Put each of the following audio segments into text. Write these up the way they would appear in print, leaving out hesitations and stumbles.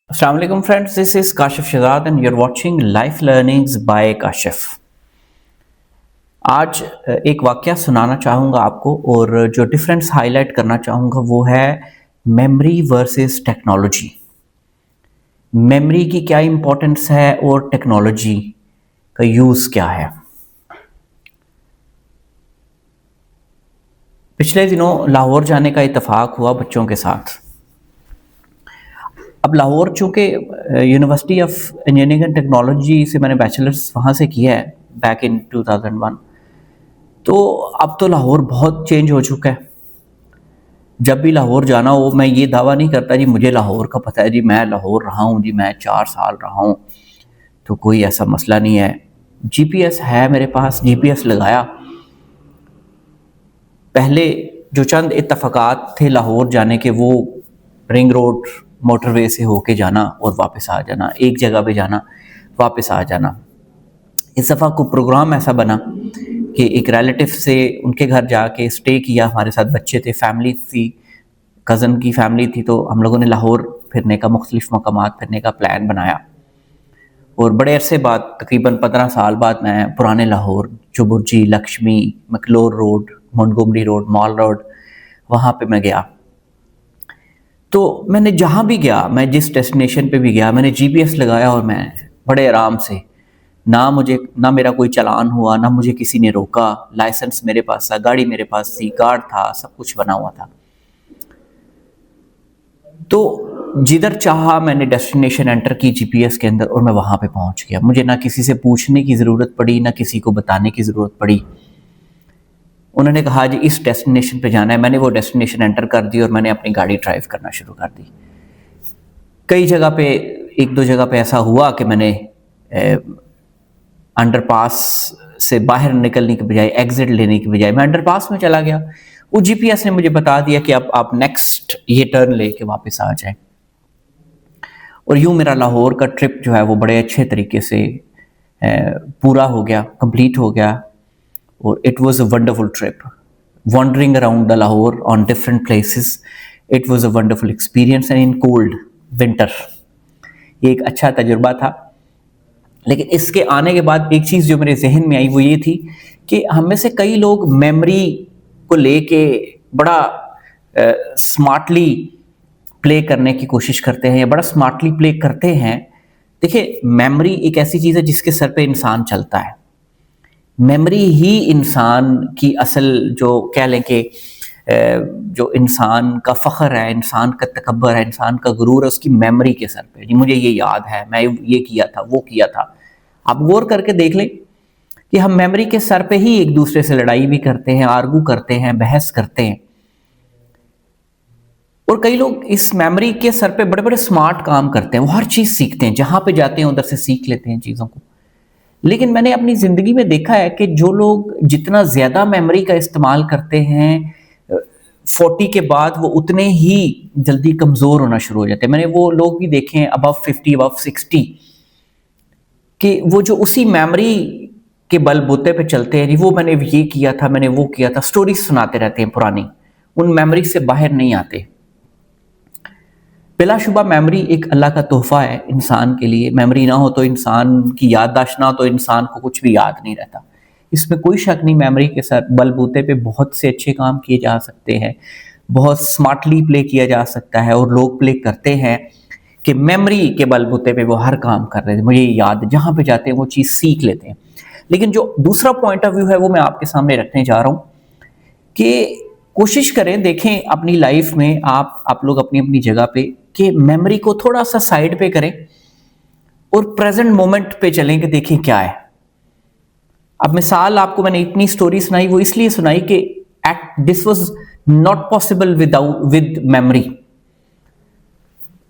Assalamu alaikum friends, this is Kashif Shahzad and you're watching Life Learnings by Kashif. आज एक वाक़या सुनाना चाहूँगा आपको और जो डिफरेंस हाईलाइट करना चाहूँगा वो है मेमोरी वर्सेस टेक्नोलॉजी। मेमोरी की क्या इम्पोर्टेंस है और टेक्नोलॉजी का यूज़ क्या है। पिछले दिनों लाहौर जाने का इत्तेफाक हुआ बच्चों के साथ। अब लाहौर चूँकि university of engineering and technology से मैंने बैचलर्स वहाँ से किया है बैक इन 2001, तो अब तो लाहौर बहुत चेंज हो चुका है। जब भी लाहौर जाना हो, मैं ये दावा नहीं करता जी मुझे लाहौर का पता है, जी मैं लाहौर रहा हूँ, जी मैं 4 साल रहा हूँ, तो कोई ऐसा मसला नहीं है। जीपीएस है मेरे पास, जीपीएस लगाया। पहले जो चंद इत्तफाकात थे लाहौर जाने के, वो रिंग रोड मोटरवे से होके जाना और वापस आ जाना, एक जगह पे जाना वापस आ जाना। इस दफ़ा को प्रोग्राम ऐसा बना कि एक रिलेटिव से उनके घर जाके स्टे किया, हमारे साथ बच्चे थे, फैमिली थी, कज़न की फैमिली थी, तो हम लोगों ने लाहौर फिरने का, मुख्तलिफ मकामात फिरने का प्लान बनाया। और बड़े अरसे बाद, तकरीबन 15 साल बाद, मैं पुराने Lahore, Chauburji, Lakshmi, McLeod road, Montgomery road, mall road, वहाँ पे मैं गया। तो मैंने जहाँ भी गया, मैं जिस डेस्टिनेशन पे भी गया, मैंने जीपीएस लगाया और मैं बड़े आराम से, ना मेरा कोई चालान हुआ, ना मुझे किसी ने रोका, लाइसेंस मेरे पास था, गाड़ी मेरे पास थी, कार्ड था, सब कुछ बना हुआ था। तो जिधर चाहा मैंने डेस्टिनेशन एंटर की जीपीएस के अंदर और मैं वहाँ पे पहुँच गया। मुझे ना किसी से पूछने की ज़रूरत पड़ी, ना किसी को बताने की ज़रूरत पड़ी। उन्होंने कहा जी इस डेस्टिनेशन पे जाना है, मैंने वो डेस्टिनेशन एंटर कर दी और मैंने अपनी गाड़ी ड्राइव करना शुरू कर दी। कई जगह पे, एक दो जगह पे ऐसा हुआ कि मैंने अंडरपास से बाहर निकलने के बजाय, एग्जिट लेने के बजाय मैं अंडरपास में चला गया। वो जीपीएस ने मुझे बता दिया कि अब आप नेक्स्ट ये टर्न लेके वापस आ जाएं। और यूँ मेरा लाहौर का ट्रिप जो है वो बड़े अच्छे तरीके से पूरा हो गया, कंप्लीट हो गया। और it was a wonderful trip, wandering around the Lahore on different places. It was a wonderful experience and in cold winter. ये एक अच्छा तजुर्बा था। लेकिन इसके आने के बाद एक चीज़ जो मेरे जहन में आई वो ये थी कि हम में से कई लोग मेमोरी को लेके बड़ा स्मार्टली प्ले करने की कोशिश करते हैं या बड़ा स्मार्टली प्ले करते हैं। देखिए, मेमोरी एक ऐसी चीज़ है जिसके सर पे इंसान चलता है। मेमोरी ही इंसान की असल, जो कह लें कि जो इंसान का फ़ख्र है, इंसान का तकब्बर है, इंसान का गुरूर है, उसकी मेमोरी के सर पे। जी मुझे ये याद है, मैं ये किया था, वो किया था। आप गौर करके देख लें कि हम मेमोरी के सर पे ही एक दूसरे से लड़ाई भी करते हैं, आर्गू करते हैं, बहस करते हैं। और कई लोग इस मेमोरी के सर पे बड़े बड़े स्मार्ट काम करते हैं, वो हर चीज़ सीखते हैं, जहाँ पे जाते हैं उधर से सीख लेते हैं चीज़ों को। लेकिन मैंने अपनी ज़िंदगी में देखा है कि जो लोग जितना ज़्यादा मेमोरी का इस्तेमाल करते हैं, 40 के बाद वो उतने ही जल्दी कमज़ोर होना शुरू हो जाते हैं। मैंने वो लोग भी देखे हैं अबव 50, अबव 60, कि वो जो उसी मेमोरी के बलबूते पे चलते हैं, जी वो मैंने ये किया था, मैंने वो किया था, स्टोरी सुनाते रहते हैं पुरानी, उन मेमोरी से बाहर नहीं आते। बिलाशुबा मेमोरी एक अल्लाह का तोहफ़ा है इंसान के लिए। मेमोरी ना हो तो इंसान की याददाश्त ना हो तो इंसान को कुछ भी याद नहीं रहता। इसमें कोई शक नहीं, मेमोरी के साथ बलबूते पे बहुत से अच्छे काम किए जा सकते हैं, बहुत स्मार्टली प्ले किया जा सकता है और लोग प्ले करते हैं कि मेमोरी के बलबूते पे वो हर काम कर रहे थे, मुझे याद, जहाँ पे जाते हैं वो चीज़ सीख लेते हैं। लेकिन जो दूसरा पॉइंट ऑफ व्यू है वो मैं आपके सामने रखने जा रहा हूँ कि कोशिश करें, देखें अपनी लाइफ में आप लोग अपनी अपनी जगह पे, कि मेमोरी को थोड़ा सा साइड पे करें और प्रेजेंट मोमेंट पे चलें कि देखें क्या है। अब मिसाल आपको मैंने इतनी स्टोरी सुनाई, वो इसलिए सुनाई कि this was not possible with memory.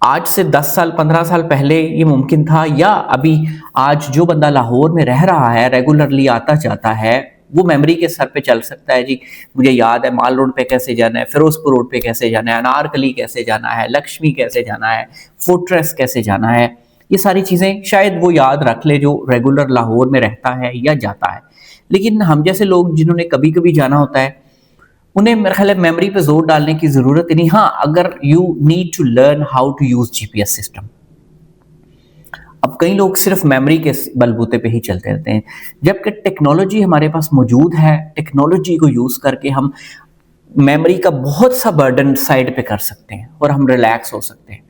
आज से 10 साल 15 साल पहले ये मुमकिन था, या अभी आज जो बंदा लाहौर में रह रहा है, रेगुलरली आता जाता है, वो मेमोरी के सर पे चल सकता है। जी मुझे याद है माल रोड पे कैसे जाना है, फिरोजपुर रोड पे कैसे जाना है, अनारकली कैसे जाना है, लक्ष्मी कैसे जाना है, फोर्ट्रेस कैसे जाना है। ये सारी चीज़ें शायद वो याद रख ले जो रेगुलर लाहौर में रहता है या जाता है। लेकिन हम जैसे लोग जिन्होंने कभी कभी जाना होता है, उन्हें मेरे ख्याल है मेमोरी पे जोर डालने की ज़रूरत नहीं। हाँ, अगर you need to learn how to use GPS system, اب کئی لوگ صرف میموری کے بلبوتے پہ ہی چلتے رہتے ہیں، جبکہ ٹیکنالوجی ہمارے پاس موجود ہے، ٹیکنالوجی کو یوز کر کے ہم میموری کا بہت سا برڈن سائڈ پہ کر سکتے ہیں اور ہم ریلیکس ہو سکتے ہیں۔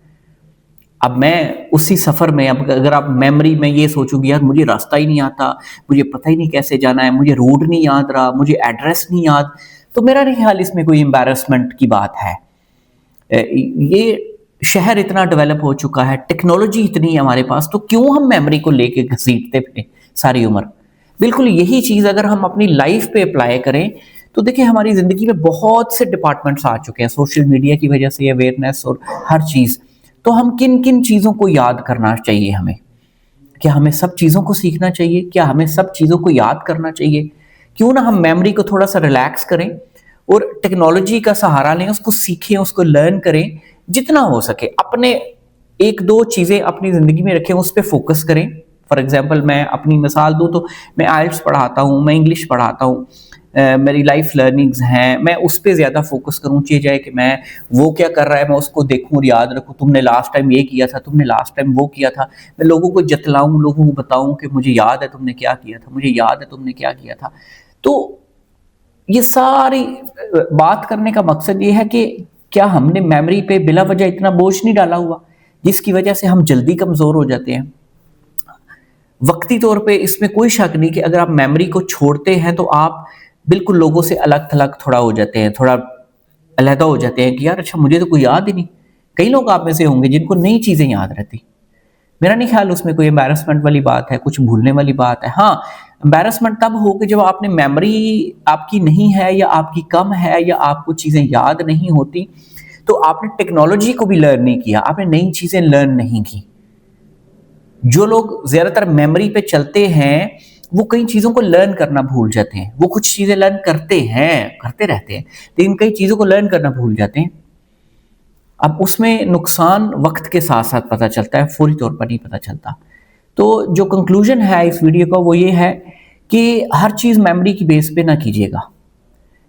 اب میں اسی سفر میں، اب اگر آپ میموری میں یہ سوچوں گی یار مجھے راستہ ہی نہیں آتا، مجھے پتہ ہی نہیں کیسے جانا ہے، مجھے روٹ نہیں یاد رہا، مجھے ایڈریس نہیں یاد، تو میرا نہیں خیال اس میں کوئی امبیرسمنٹ کی بات ہے۔ یہ شہر اتنا ڈیولپ ہو چکا ہے، ٹیکنالوجی اتنی ہے ہمارے پاس، تو کیوں ہم میموری کو لے کے گھسیٹتے پھریں ساری عمر؟ بالکل یہی چیز اگر ہم اپنی لائف پہ اپلائی کریں تو دیکھیں ہماری زندگی میں بہت سے ڈپارٹمنٹس آ چکے ہیں سوشل میڈیا کی وجہ سے، اویئرنیس اور ہر چیز۔ تو ہم کن کن چیزوں کو یاد کرنا چاہیے ہمیں؟ کیا ہمیں سب چیزوں کو سیکھنا چاہیے؟ کیا ہمیں سب چیزوں کو یاد کرنا چاہیے؟ کیوں نہ ہم میموری کو تھوڑا سا ریلیکس کریں اور ٹیکنالوجی کا سہارا لیں، اس کو سیکھیں، اس کو لرن کریں جتنا ہو سکے۔ اپنے ایک دو چیزیں اپنی زندگی میں رکھیں، اس پہ فوکس کریں۔ فار ایگزامپل میں اپنی مثال دوں تو میں آئلٹس پڑھاتا ہوں، میں انگلش پڑھاتا ہوں، میری لائف لرننگز ہیں، میں اس پہ زیادہ فوکس کروں، چاہے جائے کہ میں وہ کیا کر رہا ہے میں اس کو دیکھوں اور یاد رکھوں، تم نے لاسٹ ٹائم یہ کیا تھا، تم نے لاسٹ ٹائم وہ کیا تھا، میں لوگوں کو جتلاؤں، لوگوں کو بتاؤں کہ مجھے یاد ہے تم نے کیا کیا تھا، مجھے یاد ہے تم نے کیا کیا تھا۔ تو یہ ساری بات کرنے کا مقصد یہ ہے کہ کیا ہم نے میموری پہ بلا وجہ اتنا بوجھ نہیں ڈالا ہوا جس کی وجہ سے ہم جلدی کمزور ہو جاتے ہیں؟ وقتی طور پہ اس میں کوئی شک نہیں کہ اگر آپ میموری کو چھوڑتے ہیں تو آپ بالکل لوگوں سے الگ تھلگ تھوڑا ہو جاتے ہیں، تھوڑا علیحدہ ہو جاتے ہیں کہ یار اچھا مجھے تو کوئی یاد ہی نہیں۔ کئی لوگ آپ میں سے ہوں گے جن کو نئی چیزیں یاد رہتی۔ میرا نہیں خیال اس میں کوئی امبیرسمنٹ والی بات ہے، کچھ بھولنے والی بات ہے۔ ہاں امبیرسمنٹ تب ہو کہ جب آپ نے میموری آپ کی نہیں ہے یا آپ کی کم ہے یا آپ کو چیزیں یاد نہیں ہوتی، تو آپ نے ٹیکنالوجی کو بھی لرن نہیں کیا، آپ نے نئی چیزیں لرن نہیں کی۔ جو لوگ زیادہ تر میموری پہ چلتے ہیں وہ کئی چیزوں کو لرن کرنا بھول جاتے ہیں۔ وہ کچھ چیزیں لرن کرتے رہتے ہیں لیکن کئی چیزوں کو لرن کرنا بھول جاتے ہیں۔ اب اس میں نقصان وقت کے ساتھ ساتھ پتہ چلتا ہے، فوری طور پر نہیں پتہ چلتا۔ تو جو کنکلوژن ہے اس ویڈیو کا وہ یہ ہے کہ ہر چیز میموری کی بیس پہ نہ کیجیے گا۔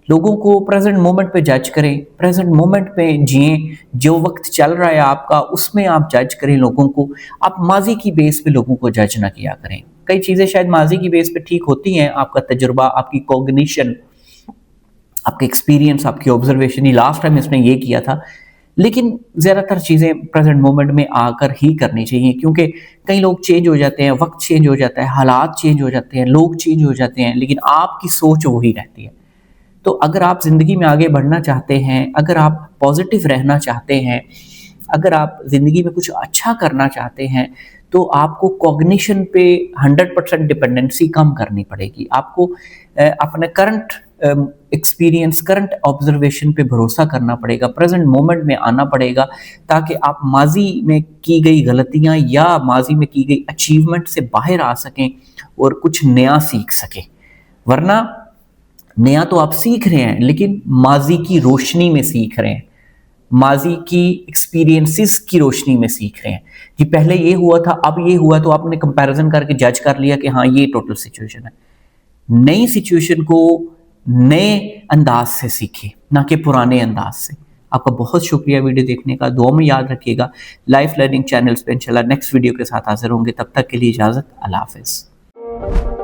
لوگوں کو پریزنٹ مومنٹ پہ جج کریں، پریزنٹ مومنٹ پہ جئیں، جو وقت چل رہا ہے آپ کا اس میں آپ جج کریں لوگوں کو۔ آپ ماضی کی بیس پہ لوگوں کو جج نہ کیا کریں۔ کئی چیزیں شاید ماضی کی بیس پہ ٹھیک ہوتی ہیں، آپ کا تجربہ، آپ کی کوگنیشن، آپ کے ایکسپیرینس، آپ کی آبزرویشن، یہ لاسٹ ٹائم اس نے یہ کیا تھا، لیکن زیادہ تر چیزیں پریزنٹ مومنٹ میں آ کر ہی کرنی چاہیے، کیونکہ کئی لوگ چینج ہو جاتے ہیں، وقت چینج ہو جاتا ہے، حالات چینج ہو جاتے ہیں، لوگ چینج ہو جاتے ہیں، لیکن آپ کی سوچ وہی رہتی ہے۔ تو اگر آپ زندگی میں آگے بڑھنا چاہتے ہیں، اگر آپ پازیٹیو رہنا چاہتے ہیں، اگر آپ زندگی میں کچھ اچھا کرنا چاہتے ہیں، تو آپ کو کوگنیشن پہ 100% ڈپینڈنسی کم کرنی پڑے گی۔ آپ کو اپنے کرنٹ ایکسپیرینس، کرنٹ آبزرویشن پہ بھروسہ کرنا پڑے گا، پریزنٹ مومنٹ میں آنا پڑے گا، تاکہ آپ ماضی میں کی گئی غلطیاں یا ماضی میں کی گئی اچیومنٹ سے باہر آ سکیں اور کچھ نیا سیکھ سکیں۔ ورنہ نیا تو آپ سیکھ رہے ہیں لیکن ماضی کی روشنی میں سیکھ رہے ہیں، ماضی کی ایکسپیرینسز کی روشنی میں سیکھ رہے ہیں۔ جی پہلے یہ ہوا تھا، اب یہ ہوا، تو آپ نے کمپیریزن کر کے جج کر لیا کہ ہاں یہ ٹوٹل سچویشن ہے۔ نئی سچویشن کو نئے انداز سے سیکھیں، نہ کہ پرانے انداز سے۔ آپ کا بہت شکریہ ویڈیو دیکھنے کا، دعا میں یاد رکھیے گا۔ لائف لرننگ چینلز پہ انشاءاللہ نیکسٹ ویڈیو کے ساتھ حاضر ہوں گے، تب تک کے لیے اجازت، اللہ حافظ۔